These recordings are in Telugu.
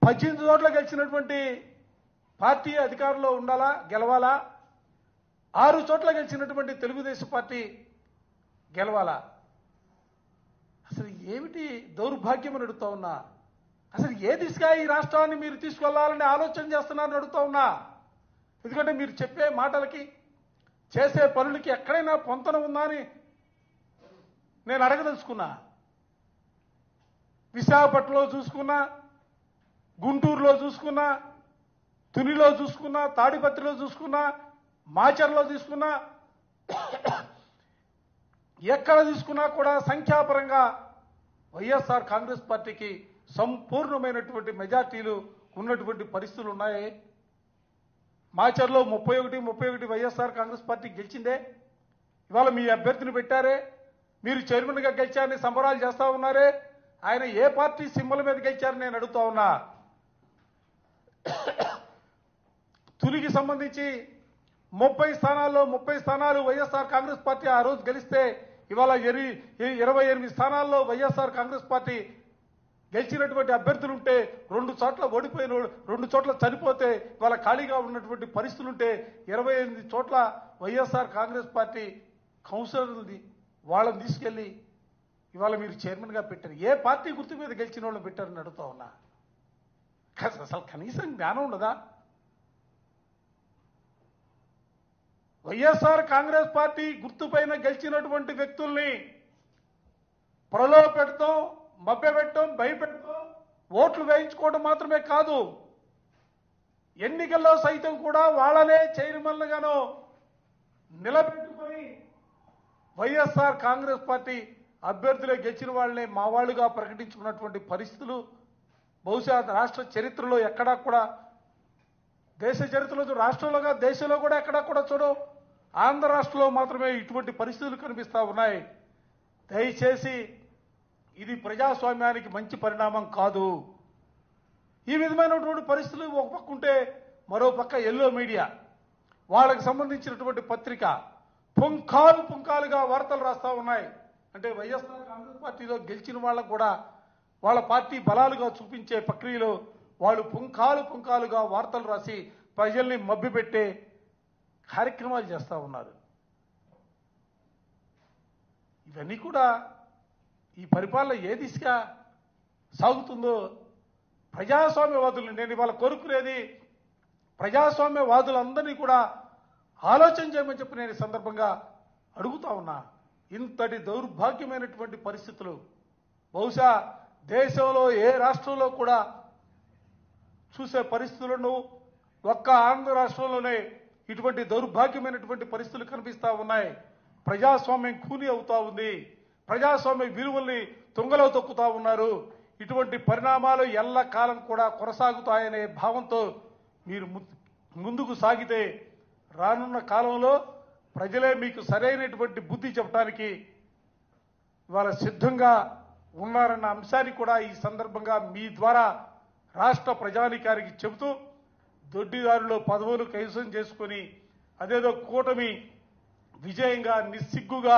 18 చోట్ల గెలిచినటువంటి పార్టీ అధికారంలో ఉండాలా, గెలవాలా? 6 చోట్ల గెలిచినటువంటి తెలుగుదేశం పార్టీ గెలవాలా? అసలు ఏమిటి దౌర్భాగ్యం అని అడుగుతా ఉన్నా. అసలు ఏ దిశగా ఈ రాష్ట్రాన్ని మీరు తీసుకెళ్లాలని ఆలోచన చేస్తున్నారని అడుగుతా ఉన్నా. ఎందుకంటే మీరు చెప్పే మాటలకి చేసే పనులకి ఎక్కడైనా పొంతన ఉందా అని నేను అడగదలుచుకున్నా. విశాఖపట్నంలో చూసుకున్నా, గుంటూరులో చూసుకున్నా, తునిలో చూసుకున్నా, తాడిపత్రిలో చూసుకున్నా, మాచర్లో తీసుకున్నా, ఎక్కడ తీసుకున్నా కూడా సంఖ్యాపరంగా వైఎస్ఆర్ కాంగ్రెస్ పార్టీకి సంపూర్ణమైనటువంటి మెజార్టీలు ఉన్నటువంటి పరిస్థితులు ఉన్నాయి. మాచర్లో 31 వైఎస్ఆర్ కాంగ్రెస్ పార్టీ గెలిచిందే. ఇవాళ మీ అభ్యర్థిని పెట్టారే, మీరు చైర్మన్గా గెలిచారని సంబరాలు చేస్తా ఉన్నారే. ఆయన ఏ పార్టీ సింబల్ మీద గెలిచారని నేను అడుగుతా ఉన్నా. తునికి సంబంధించి 30 స్థానాల్లో 30 స్థానాలు వైఎస్ఆర్ కాంగ్రెస్ పార్టీ ఆ రోజు గెలిస్తే ఇవాళ 28 స్థానాల్లో వైఎస్ఆర్ కాంగ్రెస్ పార్టీ గెలిచినటువంటి అభ్యర్థులుంటే 2 చోట్ల ఓడిపోయిన 2 చోట్ల చనిపోతే ఇవాళ ఖాళీగా ఉన్నటువంటి పరిస్థితులుంటే 28 చోట్ల వైఎస్ఆర్ కాంగ్రెస్ పార్టీ కౌన్సిలర్ని వాళ్ళని తీసుకెళ్లి ఇవాళ మీరు చైర్మన్గా పెట్టారు. ఏ పార్టీ గుర్తు మీద గెలిచిన వాళ్ళని పెట్టారని అడుగుతా ఉన్నా. అసలు కనీసం జ్ఞానం ఉండదా? వైఎస్ఆర్ కాంగ్రెస్ పార్టీ గుర్తుపైన గెలిచినటువంటి వ్యక్తుల్ని ప్రలోభపెడతాం, మభ్యపెట్టడం, భయపెట్టడం, ఓట్లు వేయించుకోవడం మాత్రమే కాదు, ఎన్నికల్లో సైతం కూడా వాళ్ళనే చైర్మన్లుగాను నిలబెట్టుకొని వైఎస్ఆర్ కాంగ్రెస్ పార్టీ అభ్యర్థులే గెలిచిన వాళ్ళనే మా వాళ్ళుగా ప్రకటించుకున్నటువంటి పరిస్థితులు బహుశా రాష్ట్ర చరిత్రలో ఎక్కడా కూడా, దేశ చరిత్రలో రాష్ట్రంలోగా దేశంలో కూడా ఎక్కడా కూడా చూడవు. ఆంధ్ర రాష్ట్రంలో మాత్రమే ఇటువంటి పరిస్థితులు కనిపిస్తా ఉన్నాయి. దయచేసి ఇది ప్రజాస్వామ్యానికి మంచి పరిణామం కాదు. ఈ విధమైనటువంటి పరిస్థితులు ఒక పక్క ఉంటే మరో పక్క ఎల్లో మీడియా వాళ్ళకి సంబంధించినటువంటి పత్రిక పుంఖాలుగా వార్తలు రాస్తా ఉన్నాయి. అంటే వైఎస్ఆర్ కాంగ్రెస్ పార్టీలో గెలిచిన వాళ్ళకు కూడా వాళ్ళ పార్టీ బలాలుగా చూపించే ప్రక్రియలో వాళ్ళు పుంఖాలుగా వార్తలు రాసి ప్రజల్ని మభ్యపెట్టే కార్యక్రమాలు చేస్తూ ఉన్నారు. ఇవన్నీ కూడా ఈ పరిపాలన ఏ దిశగా సాగుతుందో ప్రజాస్వామ్యవాదులు, నేను ఇవాళ కోరుకునేది ప్రజాస్వామ్యవాదులందరినీ కూడా ఆలోచన చేయమని చెప్పి నేను ఈ సందర్భంగా అడుగుతా ఉన్నా. ఇంతటి దౌర్భాగ్యమైనటువంటి పరిస్థితులు బహుశా దేశంలో ఏ రాష్ట్రంలో కూడా చూసే పరిస్థితులను ఒక్క ఆంధ్ర రాష్ట్రంలోనే ఇటువంటి దౌర్భాగ్యమైనటువంటి పరిస్థితులు కనిపిస్తా ఉన్నాయి. ప్రజాస్వామ్యం కూని అవుతా ఉంది. ప్రజాస్వామ్య విలువల్ని తుంగలో తొక్కుతా ఉన్నారు. ఇటువంటి పరిణామాలు ఎల్లకాలం కూడా కొనసాగుతాయనే భావంతో మీరు ముందుకు సాగితే రానున్న కాలంలో ప్రజలే మీకు సరైనటువంటి బుద్ధి చెప్పడానికి ఇవాళ సిద్ధంగా ఉన్నారన్న అంశాన్ని కూడా ఈ సందర్భంగా మీ ద్వారా రాష్ట్ర ప్రజానికానికి చెబుతూ దొడ్డిదారులో పదవులు కైవసం చేసుకుని అదేదో కూటమి విజయంగా నిస్సిగ్గుగా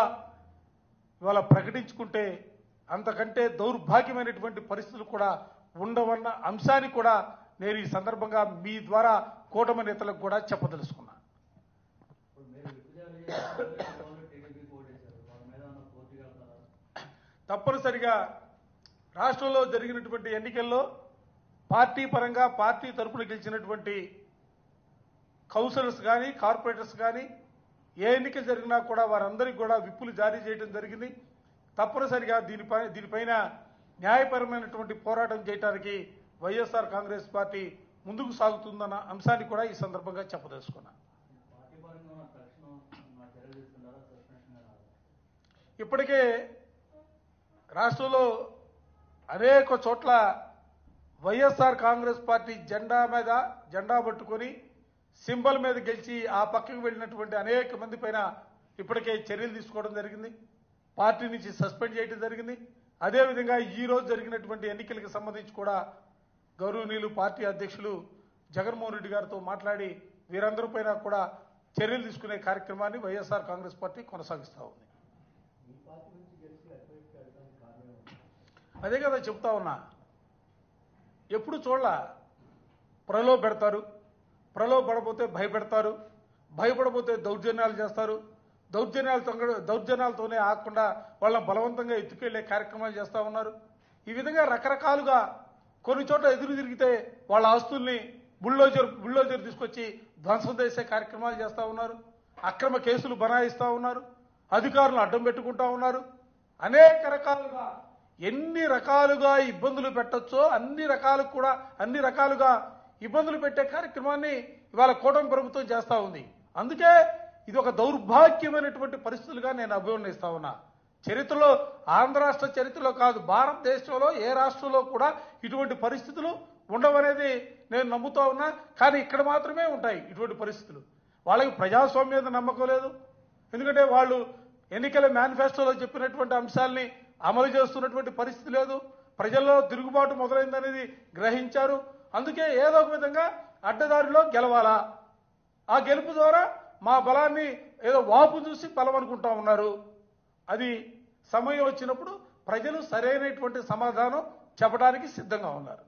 ఇవాళ ప్రకటించుకుంటే అంతకంటే దౌర్భాగ్యమైనటువంటి పరిస్థితులు కూడా ఉండవన్న అంశాన్ని కూడా నేను ఈ సందర్భంగా మీ ద్వారా కూటమి నేతలకు కూడా చెప్పదలుచుకున్నా. తప్పనిసరిగా రాష్ట్రంలో జరిగినటువంటి ఎన్నికల్లో పార్టీ పరంగా పార్టీ తరఫున గెలిచినటువంటి కౌన్సిలర్స్ కానీ కార్పొరేటర్స్ కానీ ఏ ఎన్నికలు జరిగినా కూడా వారందరికీ కూడా విప్పులు జారీ చేయడం జరిగింది. తప్పనిసరిగా దీనిపైన న్యాయపరమైనటువంటి పోరాటం చేయడానికి వైఎస్ఆర్ కాంగ్రెస్ పార్టీ ముందుకు సాగుతుందన్న అంశాన్ని కూడా ఈ సందర్భంగా చెప్పదలుచుకున్నా. ఇప్పటికే రాష్ట్రంలో అనేక చోట్ల వైఎస్ఆర్ కాంగ్రెస్ పార్టీ జెండా పట్టుకొని సింబల్ మీద గెలిచి ఆ పక్కకు వెళ్ళినటువంటి అనేక మంది పైన ఇప్పటికే చర్యలు తీసుకోవడం జరిగింది. పార్టీ నుంచి సస్పెండ్ చేయడం జరిగింది. అదేవిధంగా ఈ రోజు జరిగినటువంటి ఎన్నికలకు సంబంధించి కూడా గౌరవనీయులు పార్టీ అధ్యక్షులు జగన్మోహన్ రెడ్డి గారితో మాట్లాడి వీరందరి పైన కూడా చర్యలు తీసుకునే కార్యక్రమాన్ని వైఎస్ఆర్ కాంగ్రెస్ పార్టీ కొనసాగిస్తూ ఉంది. అదే కదా చెప్తా ఉన్నా. ఎప్పుడు చూడలా. ప్రలోభ పెడతారు, ప్రలోభపడపోతే భయపెడతారు, భయపడపోతే దౌర్జన్యాలు చేస్తారు, దౌర్జన్యాలతోనే ఆగకుండా వాళ్ళని బలవంతంగా ఎత్తుకెళ్లే కార్యక్రమాలు చేస్తూ ఉన్నారు. ఈ విధంగా రకరకాలుగా కొన్ని చోట్ల ఎదురు తిరిగితే వాళ్ళ ఆస్తుల్ని బుల్డోజర్ తీసుకొచ్చి ధ్వంసం చేసే కార్యక్రమాలు చేస్తూ ఉన్నారు. అక్రమ కేసులు బనాయిస్తూ ఉన్నారు, అధికారులను అడ్డం పెట్టుకుంటా ఉన్నారు. అనేక రకాలుగా ఎన్ని రకాలుగా ఇబ్బందులు పెట్టొచ్చో అన్ని రకాలుగా ఇబ్బందులు పెట్టే కార్యక్రమాన్ని ఇవాళ కూటమి ప్రభుత్వం చేస్తూ ఉంది. అందుకే ఇది ఒక దౌర్భాగ్యమైనటువంటి పరిస్థితులుగా నేను అభివర్ణిస్తా ఉన్నా. చరిత్రలో, ఆంధ్ర రాష్ట్ర చరిత్రలో కాదు, భారతదేశంలో ఏ రాష్ట్రంలో కూడా ఇటువంటి పరిస్థితులు ఉండవనేది నేను నమ్ముతా ఉన్నా. కానీ ఇక్కడ మాత్రమే ఉంటాయి ఇటువంటి పరిస్థితులు. వాళ్ళకి ప్రజాస్వామ్యం మీద నమ్మకం లేదు. ఎందుకంటే వాళ్ళు ఎన్నికల మేనిఫెస్టోలో చెప్పినటువంటి అంశాలని అమలు చేస్తున్నటువంటి పరిస్థితి లేదు. ప్రజల్లో తిరుగుబాటు మొదలైందనేది గ్రహించారు. అందుకే ఏదో ఒక విధంగా అడ్డదారిలో గెలవాలా, ఆ గెలుపు ద్వారా మా బలాన్ని ఏదో వాపు చూసి బలం అనుకుంటా ఉన్నారు. అది సమయం వచ్చినప్పుడు ప్రజలు సరైనటువంటి సమాధానం చెప్పడానికి సిద్ధంగా ఉన్నారు.